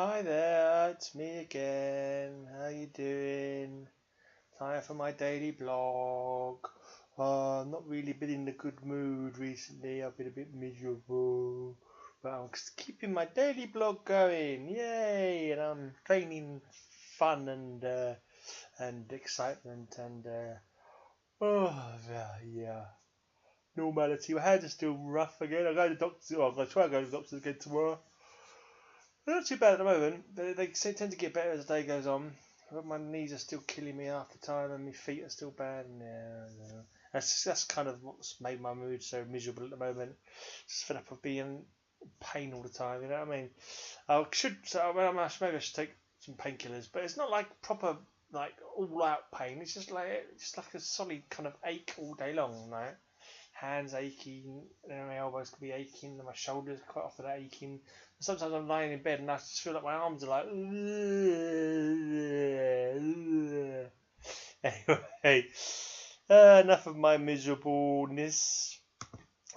Hi there, it's me again. How you doing? Time for my daily blog. I've not really been in a good mood recently. I've been a bit miserable, but I'm keeping my daily blog going. Yay! And I'm feigning fun and excitement and yeah, normality. My hands are still rough again. I go to the doctor. Well, I'm gonna try and go to the doctor again tomorrow. They're not too bad at the moment. They tend to get better as the day goes on. But my knees are still killing me half the time, and my feet are still bad. And yeah. That's kind of what's made my mood so miserable at the moment. Just fed up of being in pain all the time. You know what I mean? Maybe I should take some painkillers, but it's not like proper like all out pain. It's just like a solid kind of ache all day long. Right? Hands aching, my elbows can be aching, and my shoulders quite often are aching. Sometimes I'm lying in bed and I just feel like my arms are like. Anyway, enough of my miserableness.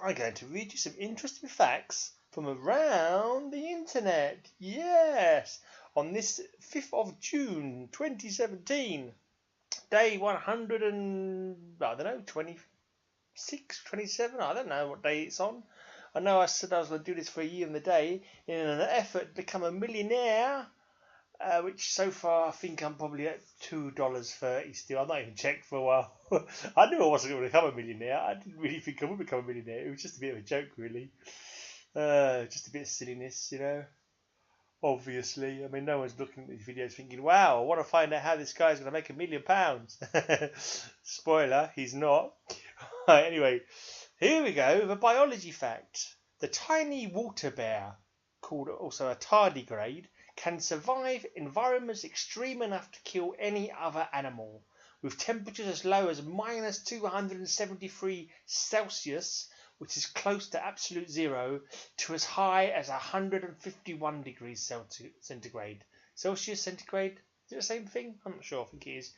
I'm going to read you some interesting facts from around the internet. Yes, on this 5th of June 2017, day 100 and I don't know 26, 27, I don't know what day it's on. I know I said I was going to do this for a year and a day in an effort to become a millionaire, which so far I think I'm probably at $2.30 still. I've not even checked for a while. I knew I wasn't going to become a millionaire. I didn't really think I would become a millionaire. It was just a bit of a joke, really. Just a bit of silliness, you know. Obviously, I mean, no one's looking at these videos thinking, wow, I want to find out how this guy's going to make £1 million. Spoiler, he's not. Right, anyway, here we go. The biology fact. The tiny water bear, called also a tardigrade, can survive environments extreme enough to kill any other animal. With temperatures as low as minus 273 Celsius, which is close to absolute zero, to as high as 151 degrees centigrade. Celsius, centigrade? Is it the same thing? I'm not sure. I think it is.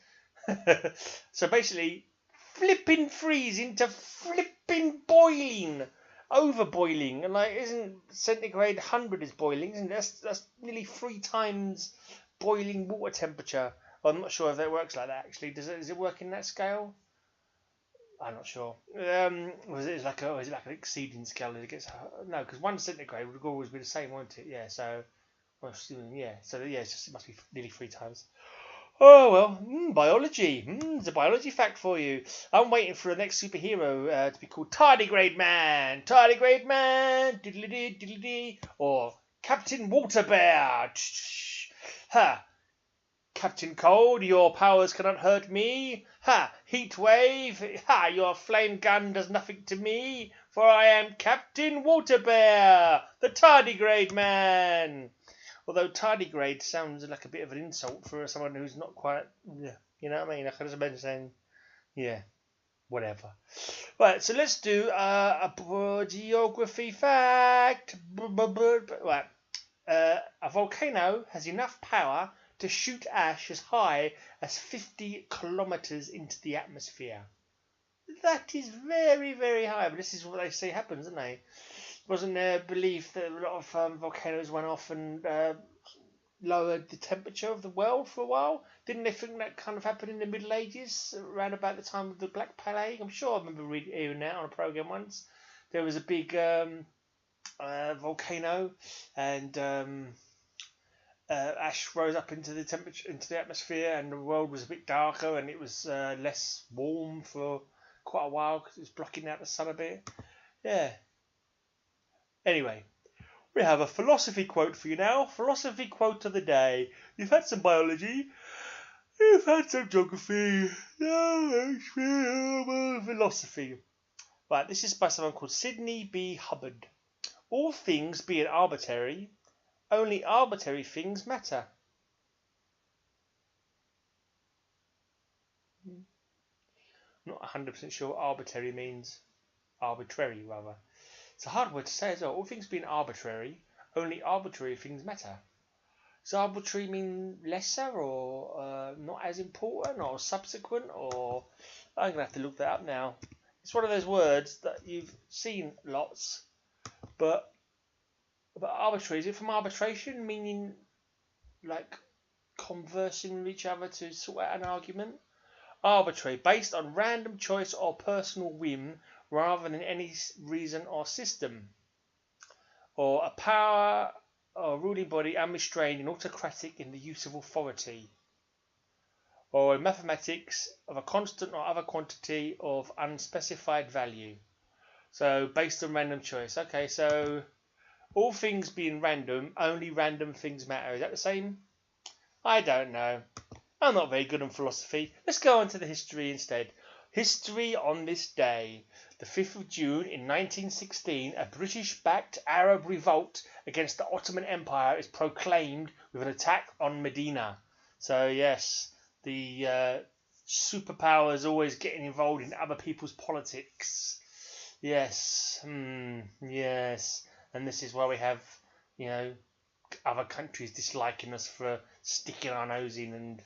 So basically, flipping freezing to flipping boiling, over boiling, and like isn't centigrade 100 is boiling? Isn't that's nearly 3 times boiling water temperature. Well, I'm not sure if that works like that actually. Does it work in that scale? I'm not sure. Was it like an exceeding scale? That it gets no, because 1 centigrade would always be the same, wouldn't it? Yeah. So, well, yeah. So yeah, it must be nearly 3 times. Oh well, biology. It's a biology fact for you. I'm waiting for the next superhero to be called Tardigrade Man. Tardigrade Man. Diddly-dee, diddly-dee. Or Captain Water Bear. Ha. Captain Cold, your powers cannot hurt me. Ha! Heat Wave, ha! Your flame gun does nothing to me, for I am Captain Water Bear, the Tardigrade Man. Although tardigrade sounds like a bit of an insult for someone who's not quite, you know what I mean? I can just imagine saying, yeah, whatever. Right, so let's do a geography fact. Right, a volcano has enough power to shoot ash as high as 50 kilometers into the atmosphere. That is very, very high, but this is what they say happens, isn't it? Wasn't there belief that a lot of volcanoes went off and lowered the temperature of the world for a while? Didn't they think that kind of happened in the Middle Ages, around about the time of the Black Plague? I'm sure I remember hearing that on a program once. There was a big volcano, and ash rose up into the atmosphere, and the world was a bit darker, and it was less warm for quite a while because it was blocking out the sun a bit. Yeah. Anyway, we have a philosophy quote for you now. Philosophy quote of the day. You've had some biology. You've had some geography. Philosophy. Right, this is by someone called Sidney B. Hubbard. All things being arbitrary, only arbitrary things matter. Not 100% sure what arbitrary means. Arbitrary, rather. It's a hard word to say as well. All things being arbitrary, only arbitrary things matter. Does arbitrary mean lesser or not as important or subsequent or... I'm going to have to look that up now. It's one of those words that you've seen lots, but arbitrary, is it from arbitration, meaning like conversing with each other to sort out an argument. Arbitrary, based on random choice or personal whim rather than any reason or system. Or a power or ruling body unrestrained and autocratic in the use of authority. Or in mathematics of a constant or other quantity of unspecified value. So based on random choice. Okay, so all things being random, only random things matter. Is that the same? I don't know. I'm not very good on philosophy. Let's go on to the history instead. History on this day. The 5th of June in 1916, a British-backed Arab revolt against the Ottoman Empire is proclaimed with an attack on Medina. So yes, the superpowers always getting involved in other people's politics. Yes, yes. And this is why we have, other countries disliking us for sticking our nose in and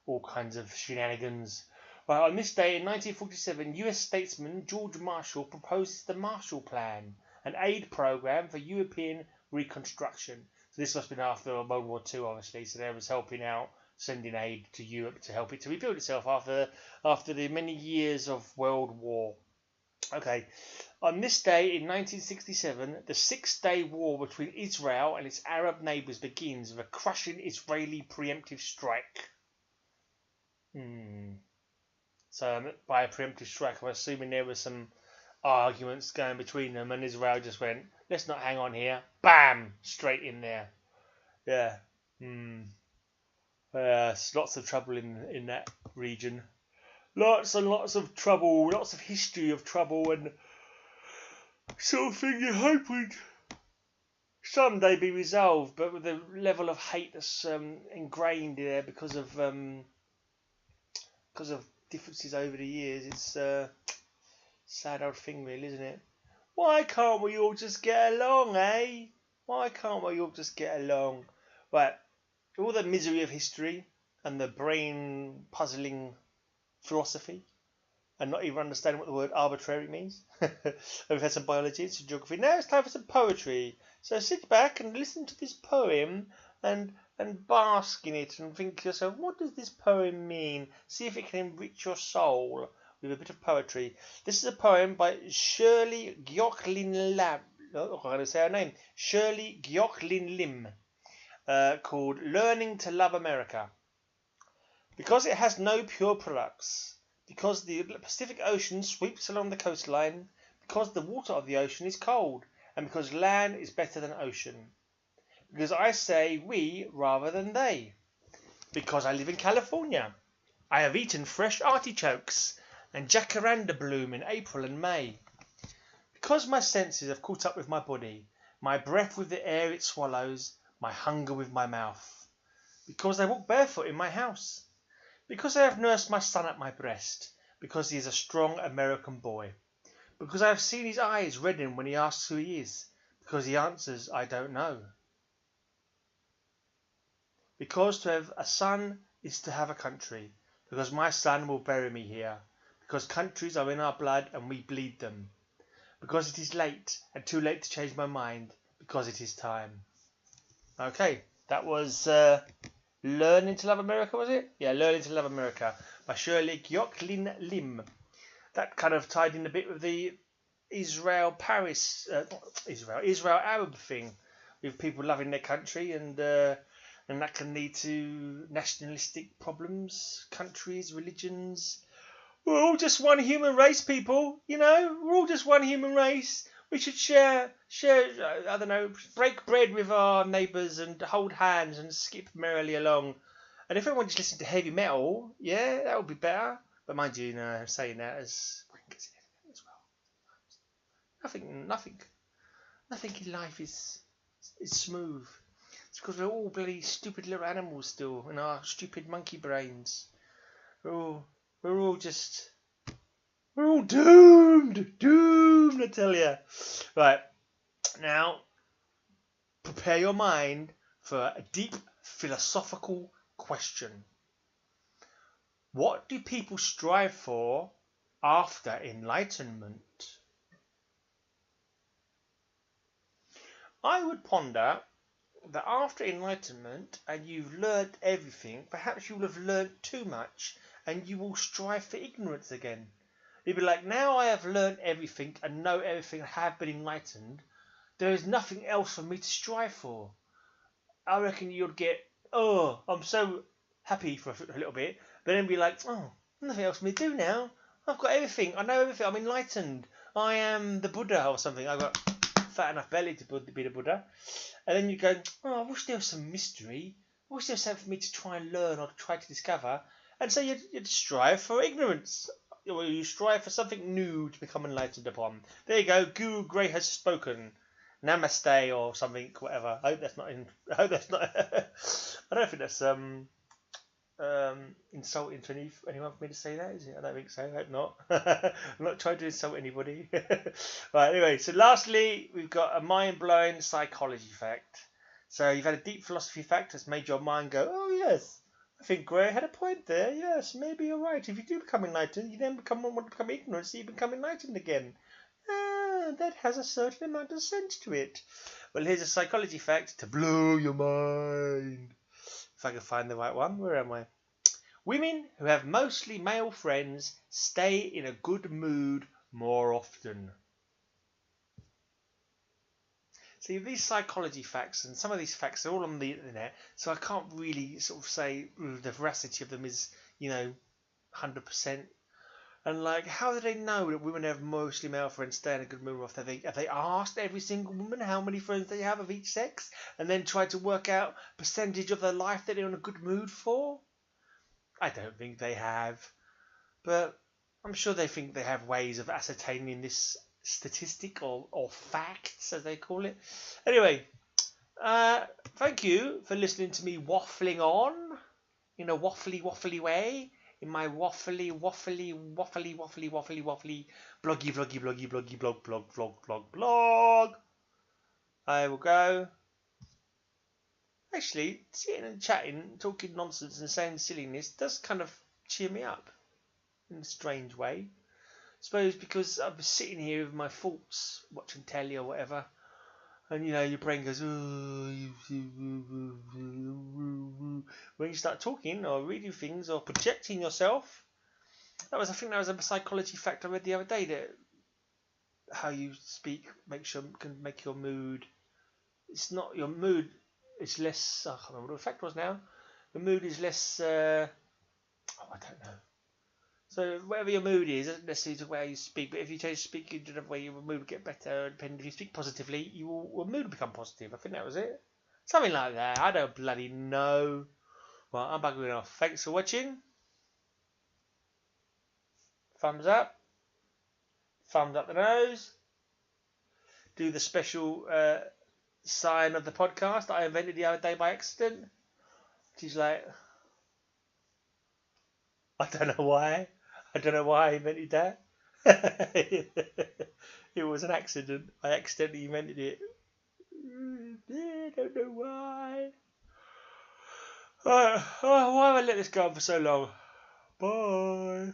all kinds of shenanigans. Well, on this day in 1947, US statesman George Marshall proposes the Marshall Plan, an aid program for European reconstruction. So this must have been after World War II, obviously. So they was helping out, sending aid to Europe to help it to rebuild itself after the many years of World War. Okay, on this day in 1967, the Six-Day War between Israel and its Arab neighbours begins with a crushing Israeli preemptive strike. So by a preemptive strike, I'm assuming there were some arguments going between them, and Israel just went, let's not hang on here. Bam! Straight in there. Yeah. Lots of trouble in that region. Lots and lots of trouble. Lots of history of trouble, and sort of thing you hope would someday be resolved, but with the level of hate that's ingrained there because of differences over the years, it's a sad old thing, really, isn't it? Why can't we all just get along, eh? Why can't we all just get along? Right, all the misery of history and the brain-puzzling philosophy and not even understanding what the word arbitrary means. We've had some biology and some geography. Now it's time for some poetry. So sit back and listen to this poem and bask in it and think to yourself, what does this poem mean? See if it can enrich your soul with a bit of poetry. This is a poem by Shirley Gyoklin Lam. Oh, I'm going to say her name. Shirley Gyoklin Lim, called Learning to Love America. Because it has no pure products, because the Pacific Ocean sweeps along the coastline, because the water of the ocean is cold, and because land is better than ocean. Because I say we rather than they. Because I live in California. I have eaten fresh artichokes and jacaranda bloom in April and May. Because my senses have caught up with my body, my breath with the air it swallows, my hunger with my mouth. Because I walk barefoot in my house. Because I have nursed my son at my breast. Because he is a strong American boy. Because I have seen his eyes redden when he asks who he is. Because he answers, I don't know. Because to have a son is to have a country. Because my son will bury me here. Because countries are in our blood and we bleed them. Because it is late and too late to change my mind. Because it is time. Okay, that was Learning to Love America, was it? Yeah, Learning to Love America by Shirley Gyoklin Lim. That kind of tied in a bit with the Israel-Arab thing, with people loving their country, and that can lead to nationalistic problems, countries, religions. We're all just one human race, people. We're all just one human race. We should share. I don't know, break bread with our neighbours and hold hands and skip merrily along. And if everyone just listened to heavy metal, yeah, that would be better. But mind you, I'm saying that as wankers as well. Nothing in life is smooth. It's because we're all bloody stupid little animals still in our stupid monkey brains. We're all doomed, I tell you. Right, now prepare your mind for a deep philosophical question. What do people strive for after enlightenment? I would ponder that after enlightenment and you've learnt everything, perhaps you will have learnt too much and you will strive for ignorance again. You'll be like, now I have learnt everything and know everything, I have been enlightened. There is nothing else for me to strive for. I reckon you'll get, oh, I'm so happy for a little bit, but then be like, oh, nothing else for me to do now. I've got everything. I know everything. I'm enlightened. I am the Buddha or something. I've got fat enough belly to be the Buddha. And then you go, oh, I wish there was some mystery. I wish there was something for me to try and learn or to try to discover. And so you'd strive for ignorance. You strive for something new to become enlightened upon. There you go. Guru Grey has spoken. Namaste or something, whatever. I hope that's not. I don't think that's insulting to anyone for me to say that, is it? I don't think so. I hope not. I'm not trying to insult anybody. Right. Anyway, so lastly, we've got a mind-blowing psychology fact. So you've had a deep philosophy fact that's made your mind go, oh yes, I think Gray had a point there. Yes, maybe you're right. If you do become enlightened, you then want to become ignorant, so you become enlightened again. That has a certain amount of sense to it. Well, here's a psychology fact to blow your mind. If I can find the right one. Where am I? Women who have mostly male friends stay in a good mood more often. See, these psychology facts, and some of these facts are all on the internet, so I can't really sort of say the veracity of them is, 100%. And like, how do they know that women have mostly male friends stay in a good mood more often? Have they asked every single woman how many friends they have of each sex, and then tried to work out percentage of their life that they're in a good mood for? I don't think they have, but I'm sure they think they have ways of ascertaining this statistic or facts, as they call it. Anyway, thank you for listening to me waffling on in a waffly way. In my waffly blog. I will go. Actually, sitting and chatting, talking nonsense and saying silliness does kind of cheer me up in a strange way. I suppose because I'm sitting here with my thoughts, watching telly or whatever, and your brain goes, when you start talking or reading things or projecting yourself. I think that was a psychology fact I read the other day, that how you speak can make your mood. It's not your mood. It's less. I can't remember what the fact was now. The mood is less. I don't know. So whatever your mood is, doesn't necessarily the way you speak. But if you change speaking to another way, your mood will get better. Depending if you speak positively, your mood will become positive. I think that was it. Something like that. I don't bloody know. Well, I'm buggering off. Thanks for watching. Thumbs up. Thumbs up the nose. Do the special sign of the podcast that I invented the other day by accident. She's like, I don't know why. I don't know why I invented that. It was an accident. I accidentally invented it. I don't know why. Why have I let this go on for so long? Bye.